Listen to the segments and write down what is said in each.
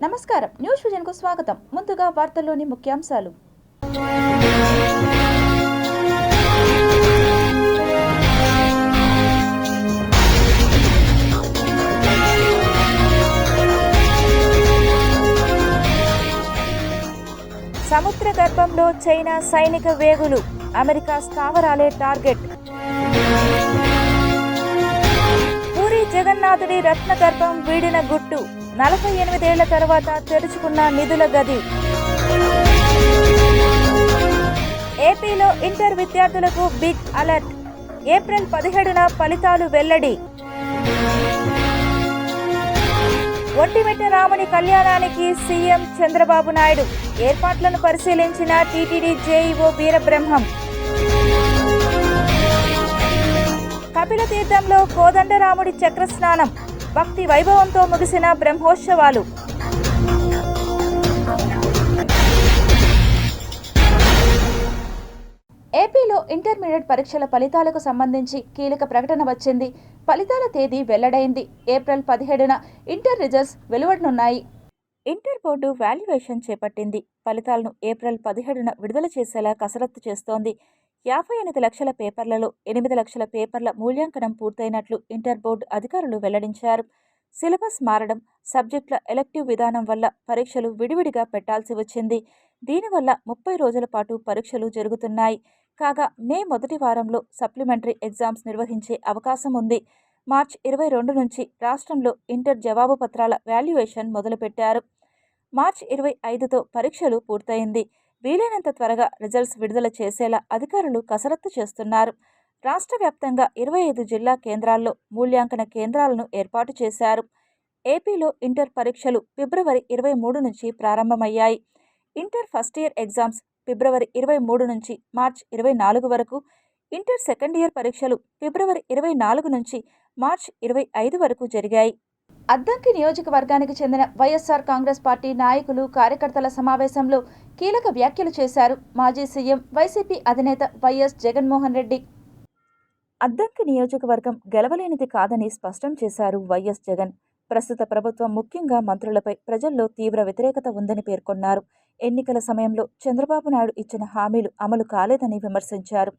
నమస్కారం, న్యూస్ విజన్కు స్వాగతం. ముందుగా వార్తల్లోని ముఖ్యాంశాలు. సముద్ర గర్భంలో చైనా సైనిక వేగులు, అమెరికా స్థావరాలే టార్గెట్. పూరి జగన్నాథుడి రత్న గర్భం వీడిన గుట్టు, 48 ఏళ్ల తర్వాత తెరుచుకున్న నిధుల గది. ఏపీలో ఇంటర్ విద్యార్థులకు బిగ్ అలర్ట్, ఏప్రిల్ 17న ఫలితాలు వెల్లడి. ఒంటిమిట్ట రాముని కళ్యాణానికి సీఎం చంద్రబాబు నాయుడు, ఏర్పాట్లను పరిశీలించిన టీటీడీ జేఈఓ వీరబ్రహ్మం. కపిల తీర్థంలో కోదండరాముడి చక్రస్నానం, భక్తి వైభవంతో ముగిసిన బ్రహ్మోత్సవాలు. ఏపీలో ఇంటర్మీడియట్ పరీక్షల ఫలితాలకు సంబంధించి కీలక ప్రకటన వచ్చింది. ఫలితాల తేదీ వెల్లడైంది. ఏప్రిల్ 17న ఇంటర్ రిజల్ట్స్ వెలువడనున్నాయి. ఇంటర్ బోర్డు వాల్యుయేషన్ చేపట్టింది. ఫలితాలను ఏప్రిల్ 17న విడుదల చేసేలా కసరత్తు చేస్తోంది. 58 లక్షల పేపర్లలో 8 లక్షల పేపర్ల మూల్యాంకనం పూర్తయినట్లు ఇంటర్ బోర్డు అధికారులు వెల్లడించారు. సిలబస్ మారడం, సబ్జెక్టుల ఎలెక్టివ్ విధానం వల్ల పరీక్షలు విడివిడిగా పెట్టాల్సి వచ్చింది. దీనివల్ల 30 రోజుల పాటు పరీక్షలు జరుగుతున్నాయి. కాగా మే మొదటి వారంలో సప్లిమెంటరీ ఎగ్జామ్స్ నిర్వహించే అవకాశం ఉంది. మార్చి 22 నుంచి రాష్ట్రంలో ఇంటర్ జవాబు పత్రాల వాల్యుయేషన్ మొదలుపెట్టారు. మార్చి 25తో పరీక్షలు పూర్తయింది. వీలైనంత త్వరగా రిజల్ట్స్ విడుదల చేసేలా అధికారులు కసరత్తు చేస్తున్నారు. రాష్ట్ర వ్యాప్తంగా 25 జిల్లా కేంద్రాల్లో మూల్యాంకన కేంద్రాలను ఏర్పాటు చేశారు. ఏపీలో ఇంటర్ పరీక్షలు ఫిబ్రవరి 23 నుంచి ప్రారంభమయ్యాయి. ఇంటర్ ఫస్ట్ ఇయర్ ఎగ్జామ్స్ ఫిబ్రవరి 23 నుంచి మార్చి 24 వరకు, ఇంటర్ సెకండ్ ఇయర్ పరీక్షలు ఫిబ్రవరి 24 నుంచి మార్చి 25 వరకు జరిగాయి. అద్దంకి నియోజకవర్గానికి చెందిన వైఎస్ఆర్ కాంగ్రెస్ పార్టీ నాయకులు, కార్యకర్తల సమావేశంలో కీలక వ్యాఖ్యలు చేశారు మాజీ సీఎం, వైసీపీ అధినేత వైఎస్ జగన్మోహన్ రెడ్డి. అద్దంకి నియోజకవర్గం గెలవలేనిది కాదని స్పష్టం చేశారు వైఎస్ జగన్. ప్రస్తుత ప్రభుత్వం, ముఖ్యంగా మంత్రులపై ప్రజల్లో తీవ్ర వ్యతిరేకత ఉందని పేర్కొన్నారు. ఎన్నికల సమయంలో చంద్రబాబు నాయుడు ఇచ్చిన హామీలు అమలు కాలేదని విమర్శించారు.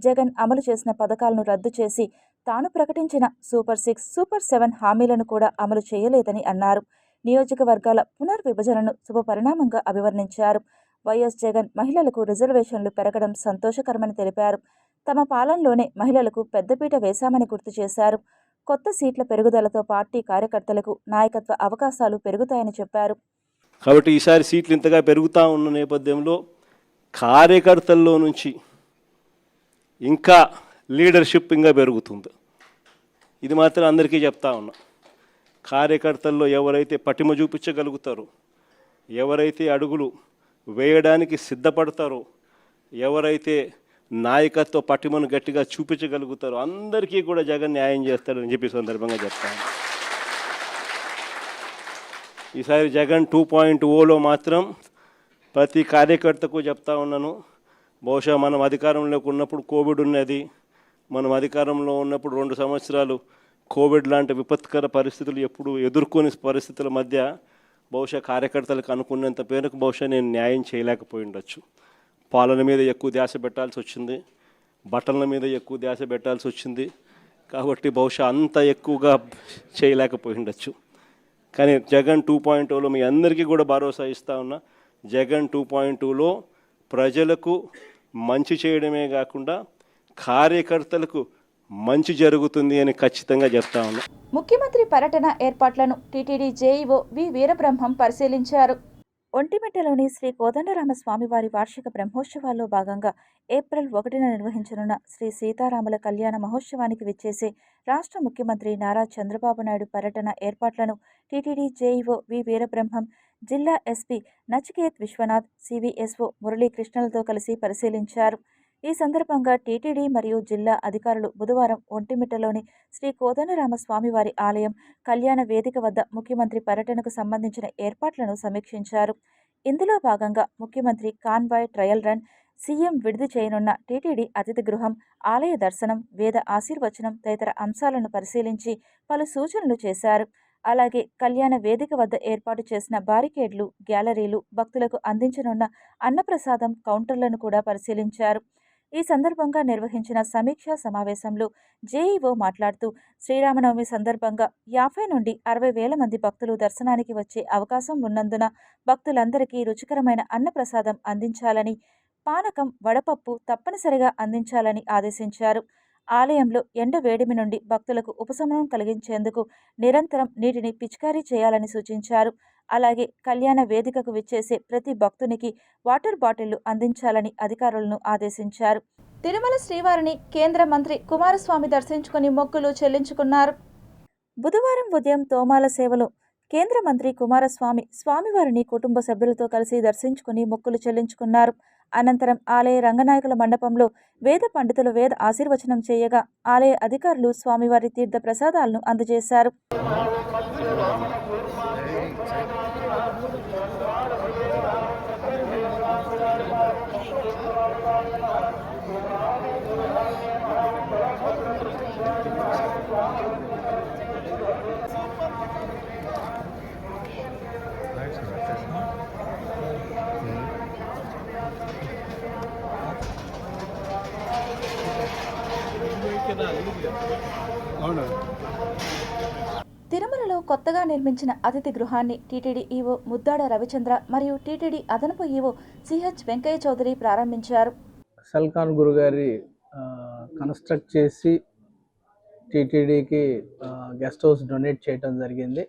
జగన్ అమలు చేసిన పథకాలను రద్దు చేసి తాను ప్రకటించిన సూపర్ 6, సూపర్ 7 హామీలను కూడా అమలు చేయలేదని అన్నారు. నియోజకవర్గాల పునర్విభజనను శుభపరిణామంగా అభివర్ణించారు. వైఎస్ జగన్ మహిళలకు రిజర్వేషన్లు పెరగడం సంతోషకరమని తెలిపారు. తమ పాలనలోనే మహిళలకు పెద్దపీట వేశామని గుర్తు చేశారు. కొత్త సీట్ల పెరుగుదలతో పార్టీ కార్యకర్తలకు నాయకత్వ అవకాశాలు పెరుగుతాయని చెప్పారు. కాబట్టి ఈసారి సీట్లు ఇంతగా పెరుగుతూ ఉన్న నేపథ్యంలో కార్యకర్తల్లో నుంచి ఇంకా లీడర్షిప్ ఇంకా పెరుగుతుంది. ఇది మాత్రం అందరికీ చెప్తా ఉన్నా. కార్యకర్తల్లో ఎవరైతే పటిమ చూపించగలుగుతారో, ఎవరైతే అడుగులు వేయడానికి సిద్ధపడతారో, ఎవరైతే నాయకత్వ పటిమను గట్టిగా చూపించగలుగుతారో అందరికీ కూడా జగన్ న్యాయం చేస్తాడని చెప్పి సందర్భంగా చెప్తాను. ఈసారి జగన్ 2.0లో మాత్రం ప్రతి కార్యకర్తకు చెప్తా ఉన్నాను. బహుశా మనం అధికారంలోకి ఉన్నప్పుడు కోవిడ్ ఉన్నది, మనం అధికారంలో ఉన్నప్పుడు 2 సంవత్సరాలు కోవిడ్ లాంటి విపత్కర పరిస్థితులు ఎప్పుడు ఎదుర్కొని పరిస్థితుల మధ్య బహుశా కార్యకర్తలకు అనుకున్నంత పేరుకు బహుశా నేను న్యాయం చేయలేకపోయి ఉండొచ్చు. పాలన మీద ఎక్కువ ధ్యాస పెట్టాల్సి వచ్చింది, బట్టల మీద ఎక్కువ ధ్యాస పెట్టాల్సి వచ్చింది. కాబట్టి బహుశా అంత ఎక్కువగా చేయలేకపోయి ఉండొచ్చు. కానీ జగన్ 2.0లో మీ అందరికీ కూడా భరోసా ఇస్తా ఉన్నా. జగన్ 2.0లో ప్రజలకు మంచి చేయడమే కాకుండా కార్యకర్తలకు మంచి జరుగుతుంది అని ఖచ్చితంగా చెప్తా ఉన్నా. ముఖ్యమంత్రి పర్యటన ఏర్పాట్లను టీటీడీ జేఈఓ వి వీరబ్రహ్మం పరిశీలించారు. ఒంటిమిట్టలోని శ్రీ కోదండరామస్వామివారి వార్షిక బ్రహ్మోత్సవాల్లో భాగంగా ఏప్రిల్ 1న నిర్వహించనున్న శ్రీ సీతారాముల కళ్యాణ మహోత్సవానికి విచ్చేసే రాష్ట్ర ముఖ్యమంత్రి నారా చంద్రబాబు నాయుడు పర్యటన ఏర్పాట్లను టీటీడీ జేఈఓ వి వీరబ్రహ్మం, జిల్లా ఎస్పీ నచికేత్ విశ్వనాథ్, సివిఎస్ఓ మురళీకృష్ణలతో కలిసి పరిశీలించారు. ఈ సందర్భంగా టీటీడీ మరియు జిల్లా అధికారులు బుధవారం ఒంటిమిట్టలోని శ్రీ కోదండరామస్వామివారి ఆలయం కళ్యాణ వేదిక వద్ద ముఖ్యమంత్రి పర్యటనకు సంబంధించిన ఏర్పాట్లను సమీక్షించారు. ఇందులో భాగంగా ముఖ్యమంత్రి కాన్వాయ్ ట్రయల్ రన్, సీఎం విడుదల చేయనున్న టీటీడీ అతిథి గృహం, ఆలయ దర్శనం, వేద ఆశీర్వచనం తదితర అంశాలను పరిశీలించి పలు సూచనలు చేశారు. అలాగే కళ్యాణ వేదిక వద్ద ఏర్పాటు చేసిన బారికేడ్లు, గ్యాలరీలు, భక్తులకు అందించనున్న అన్నప్రసాదం కౌంటర్లను కూడా పరిశీలించారు. ఈ సందర్భంగా నిర్వహించిన సమీక్షా సమావేశంలో జేఈఓ మాట్లాడుతూ శ్రీరామనవమి సందర్భంగా 50 నుండి 60 వేల మంది భక్తులు దర్శనానికి వచ్చే అవకాశం ఉన్నందున భక్తులందరికీ రుచికరమైన అన్నప్రసాదం అందించాలని, పానకం, వడపప్పు తప్పనిసరిగా అందించాలని ఆదేశించారు. ఆలయంలో ఎండ వేడిమి నుండి భక్తులకు ఉపశమనం కలిగించేందుకు నిరంతరం నీటిని పిచికారీ చేయాలని సూచించారు. అలాగే కళ్యాణ వేదికకు విచ్చేసే ప్రతి భక్తునికి వాటర్ బాటిళ్లు అందించాలని అధికారులను ఆదేశించారు. తిరుమల శ్రీవారిని కేంద్ర మంత్రి కుమారస్వామి దర్శించుకుని మొక్కులు చెల్లించుకున్నారు. బుధవారం ఉదయం తోమాల సేవలో కేంద్ర మంత్రి కుమారస్వామి స్వామివారిని కుటుంబ సభ్యులతో కలిసి దర్శించుకుని మొక్కులు చెల్లించుకున్నారు. అనంతరం ఆలయ రంగనాయకుల మండపంలో వేద పండితులు వేద ఆశీర్వచనం చేయగా ఆలయ అధికారులు స్వామివారి తీర్థ ప్రసాదాలను అందజేశారు. తిరుమలలో కొత్తగా నిర్మించిన అతిథి గృహాన్ని టీటీడీ ఈవో ముద్దాడ రవిచంద్ర మరియు టీటీడీ అదనపు ఈవో సిహెచ్ వెంకయ్య చౌదరి ప్రారంభించారు. సల్కాన్ గురుగారి కన్స్ట్రక్ట్ చేసి టీటీడీకి గెస్ట్ హౌస్ డొనేట్ చేయడం జరిగింది.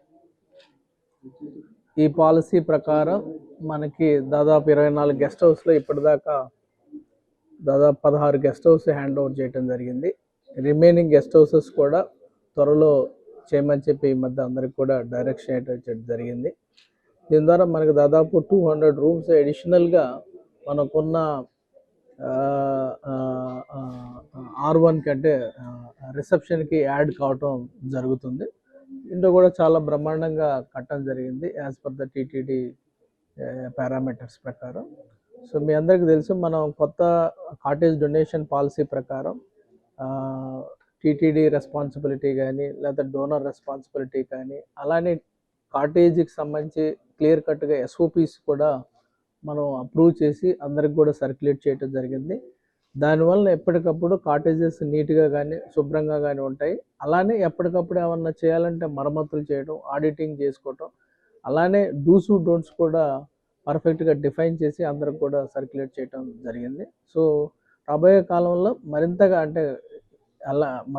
ఈ పాలసీ ప్రకారం మనకి దాదాపు 24 గెస్ట్ హౌస్లో ఇప్పటిదాకా దాదాపు 16 గెస్ట్ హౌస్ హ్యాండ్ ఓవర్ చేయడం జరిగింది. రిమైనింగ్ గెస్ట్ హౌసెస్ కూడా త్వరలో చేయమని చెప్పి ఈ మధ్య అందరికి కూడా డైరెక్షన్ చేయడం జరిగింది. దీని ద్వారా మనకు దాదాపు 200 రూమ్స్ అడిషనల్గా మనకున్న R1కి అంటే రిసెప్షన్కి యాడ్ కావటం జరుగుతుంది. ఇంట్లో కూడా చాలా బ్రహ్మాండంగా కట్టడం జరిగింది as per the TTD parameters ప్రకారం. సో మీ అందరికీ తెలుసు, మనం కొత్త కాటేజ్ డొనేషన్ పాలసీ ప్రకారం టీటీడీ రెస్పాన్సిబిలిటీ కానీ లేదా డోనర్ రెస్పాన్సిబిలిటీ కానీ అలానే కాటేజీకి సంబంధించి క్లియర్ కట్గా SOPs కూడా మనం అప్రూవ్ చేసి అందరికి కూడా సర్క్యులేట్ చేయడం జరిగింది. దానివల్ల ఎప్పటికప్పుడు కాటేజెస్ నీట్గా కానీ శుభ్రంగా కానీ ఉంటాయి. అలానే ఎప్పటికప్పుడు ఏమన్నా చేయాలంటే మరమ్మతులు చేయడం, ఆడిటింగ్ చేసుకోవటం, అలానే డూస్ డోంట్స్ కూడా పర్ఫెక్ట్గా డిఫైన్ చేసి అందరికి కూడా సర్క్యులేట్ చేయడం జరిగింది. సో రాబోయే కాలంలో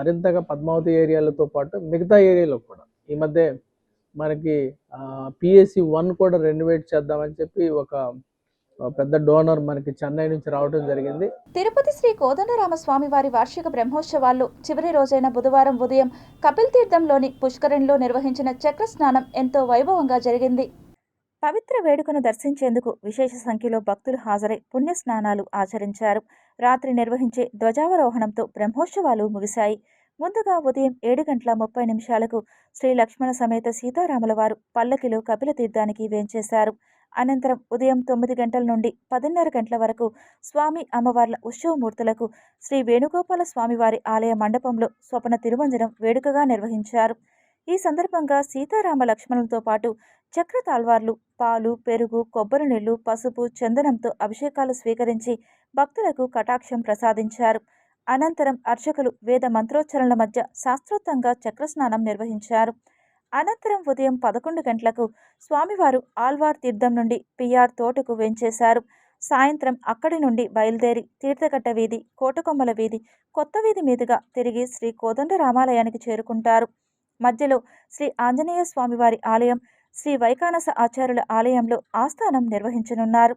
మరింతగా పద్మావతి ఏరియాలతో పాటు మిగతా ఏరియాలో కూడా ఈ మధ్య మనకి PAC 1 కూడా రెనోవేట్ చేద్దామని చెప్పి ఒక పెద్ద డోనర్ మనకి చెన్నై నుంచి రావడం జరిగింది. తిరుపతి శ్రీ కోదండరామ స్వామివారి వార్షిక బ్రహ్మోత్సవాల్లో చివరి రోజైన బుధవారం ఉదయం కపిల్ తీర్థంలోని పుష్కరిణిలో నిర్వహించిన చక్ర స్నానం ఎంతో వైభవంగా జరిగింది. పవిత్ర వేడుకను దర్శించేందుకు విశేష సంఖ్యలో భక్తులు హాజరై పుణ్య స్నానాలు ఆచరించారు. రాత్రి నిర్వహించే ధ్వజావరోహణంతో బ్రహ్మోత్సవాలు ముగిశాయి. ముందుగా ఉదయం 7:30 శ్రీ లక్ష్మణ సమేత సీతారాముల వారు పల్లకిలో కపిల తీర్థానికి వేంచేశారు. అనంతరం ఉదయం 9 గంటల నుండి 10:30 గంటల వరకు స్వామి అమ్మవార్ల ఉత్సవమూర్తులకు శ్రీ వేణుగోపాల స్వామివారి ఆలయ మండపంలో స్వప్న తిరుమంజనం వేడుకగా నిర్వహించారు. ఈ సందర్భంగా సీతారామ లక్ష్మణులతో పాటు చక్ర తాల్వార్లు, పాలు, పెరుగు, కొబ్బరి నీళ్లు, పసుపు, చందనంతో అభిషేకాలు స్వీకరించి భక్తులకు కటాక్షం ప్రసాదించారు. అనంతరం అర్చకులు వేద మంత్రోచ్చరణల మధ్య శాస్త్రోక్తంగా చక్రస్నానం నిర్వహించారు. అనంతరం ఉదయం 11 గంటలకు స్వామివారు ఆల్వార్ తీర్థం నుండి పిఆర్ తోటకు వేంచేశారు. సాయంత్రం అక్కడి నుండి బయలుదేరి తీర్థకట్ట వీధి, కోటకొమ్మల వీధి, కొత్త వీధి మీదుగా తిరిగి శ్రీ కోదండరామాలయానికి చేరుకుంటారు. మధ్యలో శ్రీ ఆంజనేయ స్వామివారి ఆలయం, శ్రీ వైకానస ఆచార్యుల ఆలయంలో ఆస్థానం నిర్వహించనున్నారు.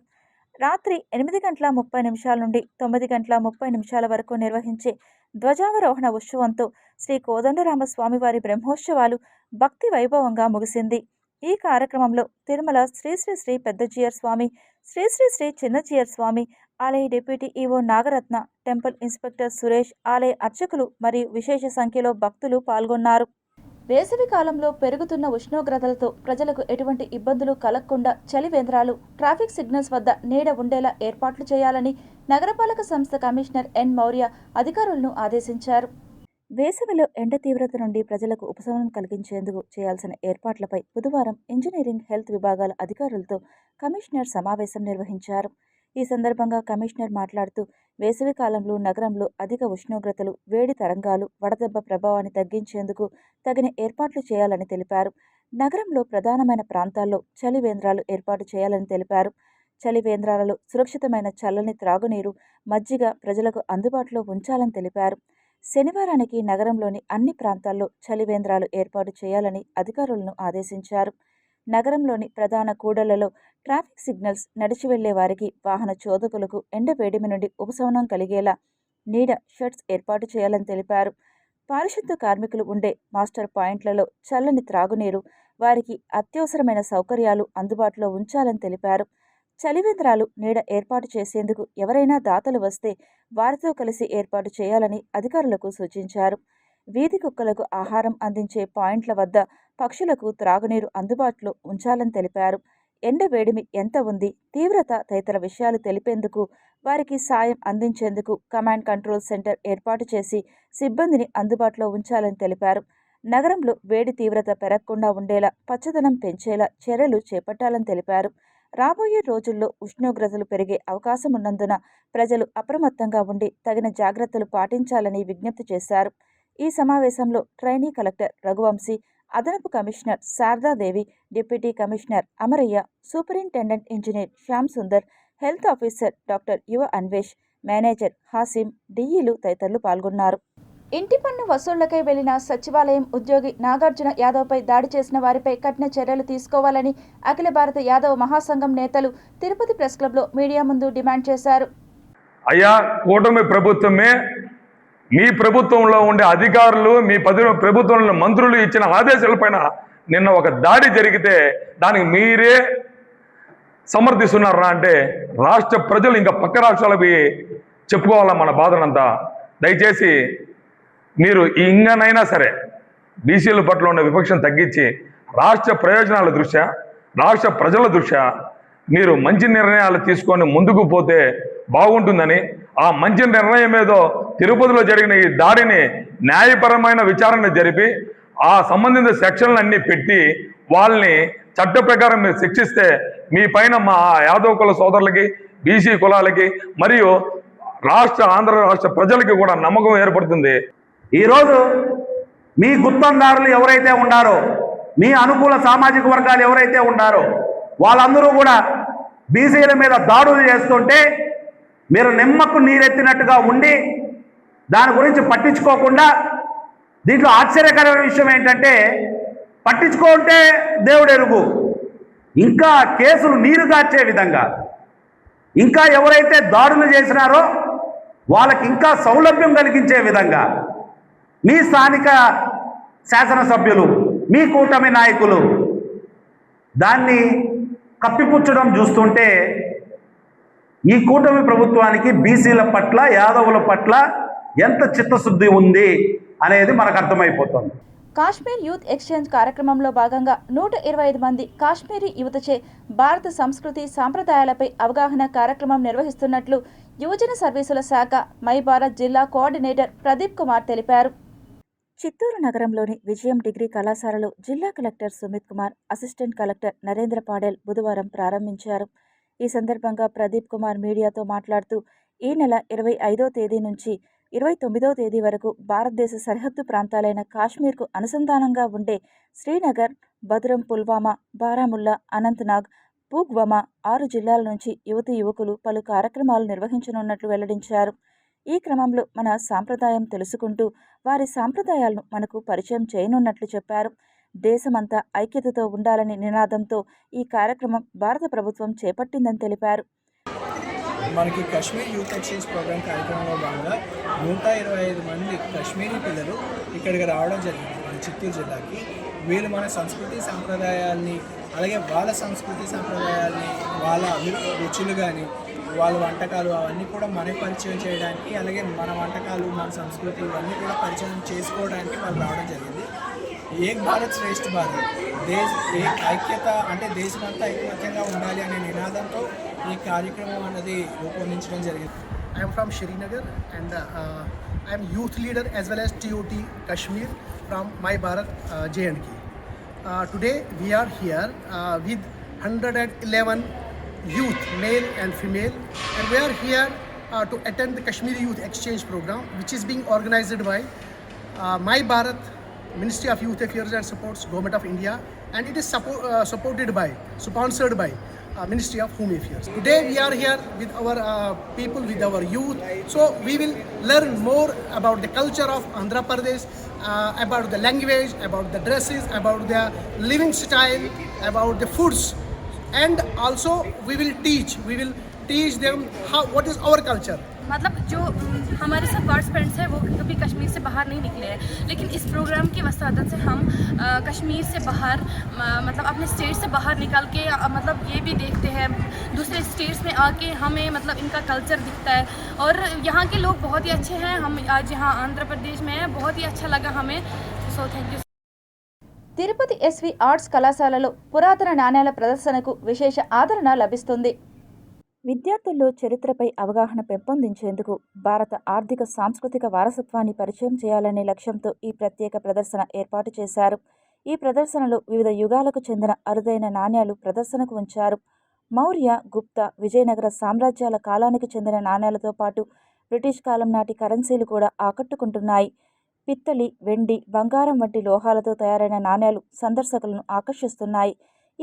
రాత్రి 8:30 నుండి 9:30 వరకు నిర్వహించే ధ్వజావరోహణ ఉత్సవంతో శ్రీ కోదండరామ స్వామివారి బ్రహ్మోత్సవాలు భక్తి వైభవంగా ముగిసింది. ఈ కార్యక్రమంలో తిరుమల శ్రీ శ్రీ శ్రీ పెద్దజీయర్ స్వామి, శ్రీ శ్రీ శ్రీ చిన్నజీయర్ స్వామి, ఆలయ deputy EO Nagaratna, temple inspector Suresh, ఆలయ అర్చకులు మరియు విశేష సంఖ్యలో భక్తులు పాల్గొన్నారు. వేసవి కాలంలో పెరుగుతున్న ఉష్ణోగ్రతలతో ప్రజలకు ఎటువంటి ఇబ్బందులు కలగకుండా చలివేంద్రాలు, ట్రాఫిక్ సిగ్నల్స్ వద్ద నీడ ఉండేలా ఏర్పాట్లు చేయాలని నగరపాలక సంస్థ కమిషనర్ ఎన్ మౌర్య అధికారులను ఆదేశించారు. వేసవిలో ఎండ తీవ్రత నుండి ప్రజలకు ఉపశమనం కలిగించేందుకు చేయాల్సిన ఏర్పాట్లపై బుధవారం ఇంజనీరింగ్, హెల్త్ విభాగాల అధికారులతో కమిషనర్ సమావేశం నిర్వహించారు. ఈ సందర్భంగా కమిషనర్ మాట్లాడుతూ, వేసవి కాలంలో నగరంలో అధిక ఉష్ణోగ్రతలు, వేడి తరంగాలు, వడదెబ్బ ప్రభావాన్ని తగ్గించేందుకు తగిన ఏర్పాట్లు చేయాలని తెలిపారు. నగరంలో ప్రధానమైన ప్రాంతాల్లో చలివేంద్రాలు ఏర్పాటు చేయాలని తెలిపారు. చలివేంద్రాలలో సురక్షితమైన చల్లని త్రాగునీరు, మజ్జిగ ప్రజలకు అందుబాటులో ఉంచాలని తెలిపారు. శనివారానికి నగరంలోని అన్ని ప్రాంతాల్లో చలివేంద్రాలు ఏర్పాటు చేయాలని అధికారులను ఆదేశించారు. నగరంలోని ప్రధాన కూడళ్లలో ట్రాఫిక్ సిగ్నల్స్, నడిచి వెళ్లే వారికి, వాహన చోదకులకు ఎండ వేడిమి నుండి ఉపశమనం కలిగేలా నీడ షెడ్స్ ఏర్పాటు చేయాలని తెలిపారు. పారిశుద్ధ కార్మికులు ఉండే మాస్టర్ పాయింట్లలో చల్లని త్రాగునీరు, వారికి అత్యవసరమైన సౌకర్యాలు అందుబాటులో ఉంచాలని తెలిపారు. చలివేంద్రాలు, నీడ ఏర్పాటు చేసేందుకు ఎవరైనా దాతలు వస్తే వారితో కలిసి ఏర్పాటు చేయాలని అధికారులకు సూచించారు. వీధి కుక్కలకు ఆహారం అందించే పాయింట్ల వద్ద పక్షులకు త్రాగునీరు అందుబాటులో ఉంచాలని తెలిపారు. ఎండ వేడిమి ఎంత ఉంది, తీవ్రత తదితర విషయాలు తెలిపేందుకు, వారికి సాయం అందించేందుకు కమాండ్ కంట్రోల్ సెంటర్ ఏర్పాటు చేసి సిబ్బందిని అందుబాటులో ఉంచాలని తెలిపారు. నగరంలో వేడి తీవ్రత పెరగకుండా ఉండేలా, పచ్చదనం పెంచేలా చర్యలు చేపట్టాలని తెలిపారు. రాబోయే రోజుల్లో ఉష్ణోగ్రతలు పెరిగే అవకాశం ఉన్నందున ప్రజలు అప్రమత్తంగా ఉండి తగిన జాగ్రత్తలు పాటించాలని విజ్ఞప్తి చేశారు. ఈ సమావేశంలో ట్రైనీ కలెక్టర్ రఘువంశీ, అదనపు commissioner Sharadadevi, deputy commissioner Amaraiah, superintendent engineer Shyam Sundar, health officer doctor Yuva Anvesh, manager Hasim, డిఈలు తదితరులు పాల్గొన్నారు. ఇంటి పన్ను వసూళ్లకై వెళ్లిన సచివాలయం ఉద్యోగి నాగార్జున యాదవ్పై దాడి చేసిన వారిపై కఠిన చర్యలు తీసుకోవాలని అఖిల భారత యాదవ్ మహాసంఘం నేతలు తిరుపతి ప్రెస్ క్లబ్లో మీడియా ముందు డిమాండ్ చేశారు. అయ్యా, కూటమి ప్రభుత్వమే మీ ప్రభుత్వంలో ఉండే అధికారులు, మీ ప్రభుత్వంలో మంత్రులు ఇచ్చిన ఆదేశాలపైన నిన్న ఒక దాడి జరిగితే దానికి మీరే సమర్థిస్తున్నారా అంటే రాష్ట్ర ప్రజలు ఇంకా పక్క రాష్ట్రాలకి చెప్పుకోవాలా మన బాధనంతా. దయచేసి మీరు ఇంకనైనా సరే బీసీల పట్ల ఉన్న విపక్షం తగ్గించి రాష్ట్ర ప్రయోజనాల దృష్ట్యా, రాష్ట్ర ప్రజల దృష్ట్యా మీరు మంచి నిర్ణయాలు తీసుకొని ముందుకు పోతే బాగుంటుందని, ఆ మంచి నిర్ణయం ఏదో తిరుపతిలో జరిగిన ఈ దాడిని న్యాయపరమైన విచారణ జరిపి ఆ సంబంధిత సెక్షన్లన్నీ పెట్టి వాళ్ళని చట్ట ప్రకారం మీరు శిక్షిస్తే మీ పైన మా యాదవ్ కుల సోదరులకి, బీసీ కులాలకి మరియు ఆంధ్ర రాష్ట్ర ప్రజలకి కూడా నమ్మకం ఏర్పడుతుంది. ఈరోజు మీ గుత్తందారులు ఎవరైతే ఉన్నారో, మీ అనుకూల సామాజిక వర్గాలు ఎవరైతే ఉన్నారో వాళ్ళందరూ కూడా బీసీల మీద దాడులు చేస్తుంటే మీరు నిమ్మకు నీరెత్తినట్టుగా ఉండి దాని గురించి పట్టించుకోకుండా, దీంట్లో ఆశ్చర్యకరమైన విషయం ఏంటంటే పట్టించుకుంటే దేవుడెరుగు, ఇంకా కేసులు నీరు గార్చే విధంగా, ఇంకా ఎవరైతే దాడులు చేసినారో వాళ్ళకి ఇంకా సౌలభ్యం కలిగించే విధంగా మీ స్థానిక శాసనసభ్యులు, మీ కూటమి నాయకులు దాన్ని కప్పిపుచ్చడం చూస్తుంటే ఈ కూటమి ప్రభుత్వానికి బీసీల పట్ల, యాదవుల పట్ల ఎంత చిత్తశుద్ధి ఉంది అనేది మనకు అర్థమైపోతుంది. కాశ్మీర్ యూత్ ఎక్స్చేంజ్ కార్యక్రమంలో భాగంగా 125 మంది కాశ్మీరీ యువతచే భారత సంస్కృతి సాంప్రదాయాలపై అవగాహన కార్యక్రమం నిర్వహిస్తున్నట్లు యువజన సర్వీసుల శాఖ మై భారత్ జిల్లా కోఆర్డినేటర్ ప్రదీప్ కుమార్ తెలిపారు. చిత్తూరు నగరంలోని విజయం డిగ్రీ కళాశాలలో జిల్లా collector Sumit Kumar, assistant collector Narendra Padel బుధవారం ప్రారంభించారు. ఈ సందర్భంగా ప్రదీప్ కుమార్ మీడియాతో మాట్లాడుతూ, ఈ నెల 25వ తేదీ నుంచి 29వ తేదీ వరకు భారతదేశ సరిహద్దు ప్రాంతాలైన కాశ్మీర్కు అనుసంధానంగా ఉండే శ్రీనగర్, బద్రం, పుల్వామా, బారాముల్లా, అనంతనాగ్, పూగ్వమా 6 జిల్లాల నుంచి యువతీ యువకులు పలు కార్యక్రమాలు నిర్వహించనున్నట్లు వెల్లడించారు. ఈ క్రమంలో మన సాంప్రదాయం తెలుసుకుంటూ వారి సాంప్రదాయాలను మనకు పరిచయం చేయనున్నట్లు చెప్పారు. దేశమంతా ఐక్యతతో ఉండాలని నినాదంతో ఈ కార్యక్రమం భారత ప్రభుత్వం చేపట్టిందని తెలిపారు. మనకి కాశ్మీర్ యూత్ ఎక్స్చేంజ్ ప్రోగ్రామ్ కార్యక్రమంలో భాగంగా 125 మంది కాశ్మీరీ పిల్లలు ఇక్కడికి రావడం జరిగింది మన చిత్తూరు జిల్లాకి. వీళ్ళు మన సంస్కృతి సాంప్రదాయాల్ని, అలాగే వాళ్ళ సంస్కృతి సాంప్రదాయాల్ని, వాళ్ళ రుచులు కానీ, వాళ్ళ వంటకాలు అవన్నీ కూడా మనకి పరిచయం చేయడానికి, అలాగే మన వంటకాలు, మన సంస్కృతి ఇవన్నీ కూడా పరిచయం చేసుకోవడానికి వాళ్ళు రావడం జరిగింది. ఏక్ భారత్ శ్రేష్ఠ భారత్, ఐక్యత అంటే దేశమంతా ఐకమత్యంగా ఉండాలి అనే నినాదంతో ఈ కార్యక్రమం అనేది రూపొందించడం జరిగింది. I am from Srinagar and I am youth leader as well as TOT Kashmir from My Bharat J&K. Today we are here with 111 youth, male and female, and we are here to attend the Kashmiri Youth Exchange Program, which is being organized by My Bharat, Ministry of Youth Affairs and Supports, Government of India, and it is sponsored by Ministry of Home Affairs. Today we are here with our people, with our youth, so we will learn more about the culture of Andhra Pradesh, about the language, about the dresses, about the living style, about the foods, and also we will teach them what is our culture. मतलब जो हमारे सब participants हैं वो कभी कश्मीर से बाहर नहीं निकले हैं, लेकिन इस प्रोग्राम की वसादत से हम कश्मीर से बाहर मतलब अपने स्टेट से बाहर निकल के मतलब ये भी देखते हैं, दूसरे स्टेट्स में आके हमें मतलब इनका कल्चर दिखता है और यहाँ के लोग बहुत ही अच्छे हैं। हम आज यहाँ आंध्र प्रदेश में हैं, बहुत ही अच्छा लगा हमें, so thank you. Tirupati SV arts కళాశాలలో పురాతన నాణేల ప్రదర్శనకు విశేష ఆదరణ లభిస్తుంది. విద్యార్థుల్లో చరిత్రపై అవగాహన పెంపొందించేందుకు భారత ఆర్థిక సాంస్కృతిక వారసత్వాన్ని పరిచయం చేయాలనే లక్ష్యంతో ఈ ప్రత్యేక ప్రదర్శన ఏర్పాటు చేశారు. ఈ ప్రదర్శనలో వివిధ యుగాలకు చెందిన అరుదైన నాణేలు ప్రదర్శనకు ఉంచారు. మౌర్య, గుప్త, విజయనగర సామ్రాజ్యాల కాలానికి చెందిన నాణేలతో పాటు బ్రిటిష్ కాలం నాటి కరెన్సీలు కూడా ఆకట్టుకుంటున్నాయి. పిత్తలి, వెండి, బంగారం వంటి లోహాలతో తయారైన నాణేలు సందర్శకులను ఆకర్షిస్తున్నాయి.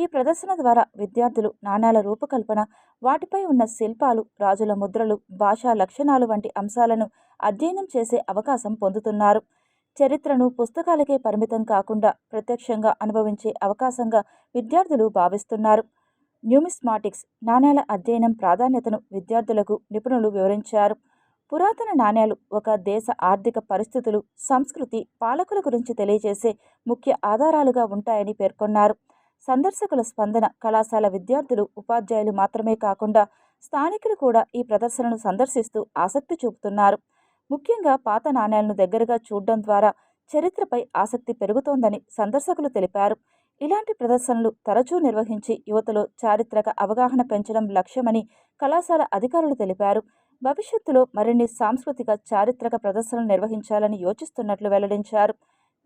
ఈ ప్రదర్శన ద్వారా విద్యార్థులు నాణేల రూపకల్పన, వాటిపై ఉన్న శిల్పాలు, రాజుల ముద్రలు, భాషా లక్షణాలు వంటి అంశాలను అధ్యయనం చేసే అవకాశం పొందుతున్నారు. చరిత్రను పుస్తకాలకే పరిమితం కాకుండా ప్రత్యక్షంగా అనుభవించే అవకాశంగా విద్యార్థులు భావిస్తున్నారు. న్యూమిస్మాటిక్స్ నాణేల అధ్యయనం ప్రాధాన్యతను విద్యార్థులకు నిపుణులు వివరించారు. పురాతన నాణేలు ఒక దేశ ఆర్థిక పరిస్థితులు, సంస్కృతి, పాలకుల గురించి తెలియజేసే ముఖ్య ఆధారాలుగా ఉంటాయని పేర్కొన్నారు. సందర్శకుల స్పందన కళాశాల విద్యార్థులు, ఉపాధ్యాయులు మాత్రమే కాకుండా స్థానికులు కూడా ఈ ప్రదర్శనను సందర్శిస్తూ ఆసక్తి చూపుతున్నారు. ముఖ్యంగా పాత నాణేలను దగ్గరగా చూడడం ద్వారా చరిత్రపై ఆసక్తి పెరుగుతోందని సందర్శకులు తెలిపారు. ఇలాంటి ప్రదర్శనలు తరచూ నిర్వహించి యువతలో చారిత్రక అవగాహన పెంచడం లక్ష్యమని కళాశాల అధికారులు తెలిపారు. భవిష్యత్తులో మరిన్ని సాంస్కృతిక, చారిత్రక ప్రదర్శనలు నిర్వహించాలని యోచిస్తున్నట్లు వెల్లడించారు.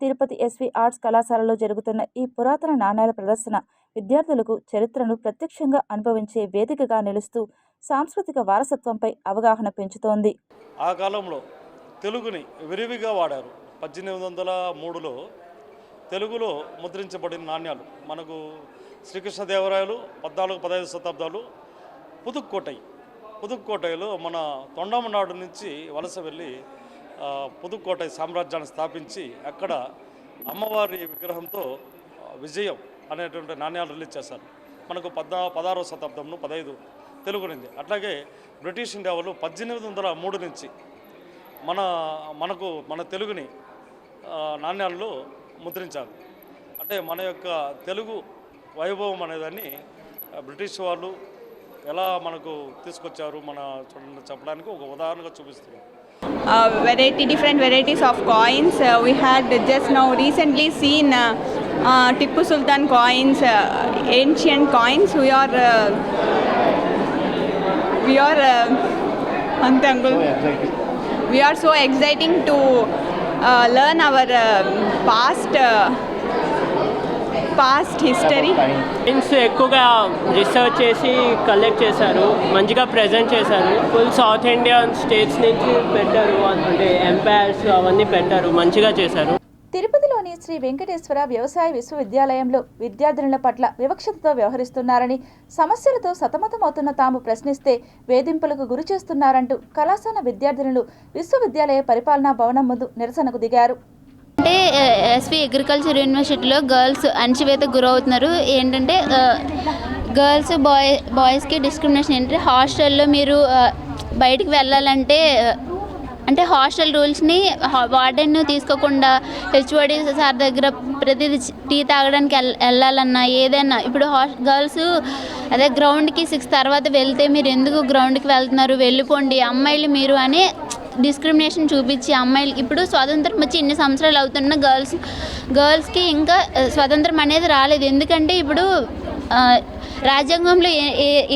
తిరుపతి ఎస్వి ఆర్ట్స్ కళాశాలలో జరుగుతున్న ఈ పురాతన నాణేల ప్రదర్శన విద్యార్థులకు చరిత్రను ప్రత్యక్షంగా అనుభవించే వేదికగా నిలుస్తూ సాంస్కృతిక వారసత్వంపై అవగాహన పెంచుతోంది. ఆ కాలంలో తెలుగుని విరివిగా వాడారు. 1803లో తెలుగులో ముద్రించబడిన నాణ్యాలు మనకు శ్రీకృష్ణదేవరాయలు 14-15 శతాబ్దాలు పుదుక్కోటైలో మన తొండమనాడు నుంచి వలస వెళ్ళి పుదుక్కోటై సామ్రాజ్యాన్ని స్థాపించి అక్కడ అమ్మవారి విగ్రహంతో విజయం అనేటువంటి నాణ్యాలు రిలీజ్ చేశారు. మనకు 16వ శతాబ్దంలో 15 తెలుగునింది. అట్లాగే బ్రిటిష్ ఇండియా వాళ్ళు 1803 నుంచి మన తెలుగుని నాణ్యాల్లో ముద్రించారు. అంటే మన యొక్క తెలుగు వైభవం అనేదాన్ని బ్రిటిష్ వాళ్ళు ఎలా మనకు తీసుకొచ్చారు మన చెప్పడానికి ఒక ఉదాహరణగా చూపిస్తున్నారు. Different varieties of coins. We had just now recently seen Tipu Sultan coins, ancient coins. We are so exciting to learn our past history. Science ఎక్కువగా రీసెర్చ్ చేసి కలెక్ట్ చేశారు, మంచిగా ప్రజెంట్ చేశారు. ఫుల్ సౌత్ ఇండియన్ స్టేట్స్ నుంచి పెట్టారు, అంటే empires అవన్నీ పెట్టారు, మంచిగా చేశారు. తిరుపతిలోని శ్రీ వెంకటేశ్వర వ్యవసాయ విశ్వవిద్యాలయంలో విద్యార్థినుల పట్ల వివక్షతతో వ్యవహరిస్తున్నారని, సమస్యలతో సతమతమవుతున్న తాము ప్రశ్నిస్తే వేధింపులకు గురి చేస్తున్నారంటూ కళాశాల విద్యార్థినులు విశ్వవిద్యాలయ పరిపాలనా భవనం ముందు నిరసనకు దిగారు. అంటే ఎస్వి అగ్రికల్చర్ యూనివర్సిటీలో గర్ల్స్ అణచివేతకు గురవుతున్నారు. ఏంటంటే గర్ల్స్ బాయ్స్కి డిస్క్రిమినేషన్ ఏంటంటే హాస్టల్లో మీరు బయటికి వెళ్ళాలంటే అంటే హాస్టల్ రూల్స్ని వార్డెన్ తీసుకోకుండా హెచ్ఓడి సార్ దగ్గర ప్రతి టీ తాగడానికి వెళ్ళాలన్నా ఏదైనా ఇప్పుడు గర్ల్స్ అదే గ్రౌండ్కి 6 తర్వాత వెళ్తే మీరు ఎందుకు గ్రౌండ్కి వెళ్తున్నారు, వెళ్ళిపోండి అమ్మాయిలు మీరు అని డిస్క్రిమినేషన్ చూపించి అమ్మాయిలు ఇప్పుడు స్వాతంత్రం వచ్చి ఇన్ని సంవత్సరాలు అవుతున్న గర్ల్స్కి ఇంకా స్వతంత్రం అనేది రాలేదు. ఎందుకంటే ఇప్పుడు రాజ్యాంగంలో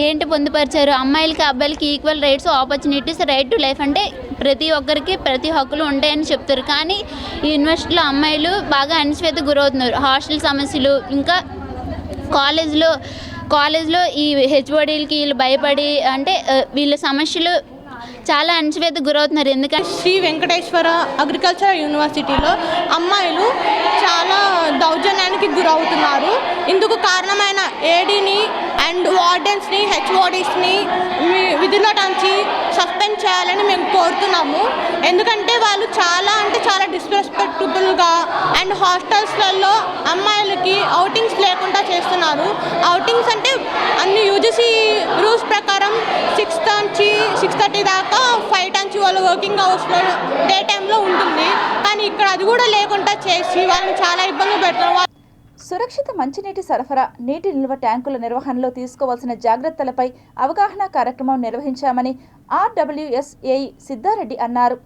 ఏంటి పొందుపరిచారు, అమ్మాయిలకి అబ్బాయిలకి equal rights, opportunities, right to life అంటే ప్రతి ఒక్కరికి ప్రతి హక్కులు ఉంటాయని చెప్తారు. కానీ ఈ యూనివర్సిటీలో అమ్మాయిలు బాగా అణచివేతకు గురవుతున్నారు. హాస్టల్ సమస్యలు, ఇంకా కాలేజ్లో ఈ హెచ్ఓడీలకి వీళ్ళు భయపడి అంటే వీళ్ళ సమస్యలు చాలా అణచివేతకు గురవుతున్నారు. ఎందుకంటే శ్రీ వెంకటేశ్వర అగ్రికల్చర్ యూనివర్సిటీలో అమ్మాయిలు చాలా దౌర్జన్యానికి గురవుతున్నారు. ఇందుకు కారణమైన ఏడీని అండ్ వార్డెన్స్ని, హెచ్ఓడీస్ని విధుల్లో నుంచి సస్పెండ్ చేయాలని మేము కోరుతున్నాము. ఎందుకంటే వాళ్ళు చాలా డిస్రెస్పెక్టబుల్గా అండ్ హాస్టల్స్లలో అమ్మాయిలకి అవుటింగ్స్ లేకుండా చేస్తున్నారు. అవుటింగ్స్ అంటే అన్ని యూజీసీ రూల్స్ ప్రకారం 6 నుంచి 6:30 దాకా 5 నుంచి వాళ్ళు వర్కింగ్ అవర్స్లో డే టైంలో ఉంటుంది. కానీ ఇక్కడ అది కూడా లేకుండా చేసి వాళ్ళని చాలా ఇబ్బందులు పెడుతున్నారు. సురక్షిత మంచినీటి సరఫరా, నీటి నిల్వ ట్యాంకుల నిర్వహణలో తీసుకోవాల్సిన జాగ్రత్తలపై అవగాహన కార్యక్రమం నిర్వహించామని RWSAE సిద్ధారెడ్డి అన్నారు.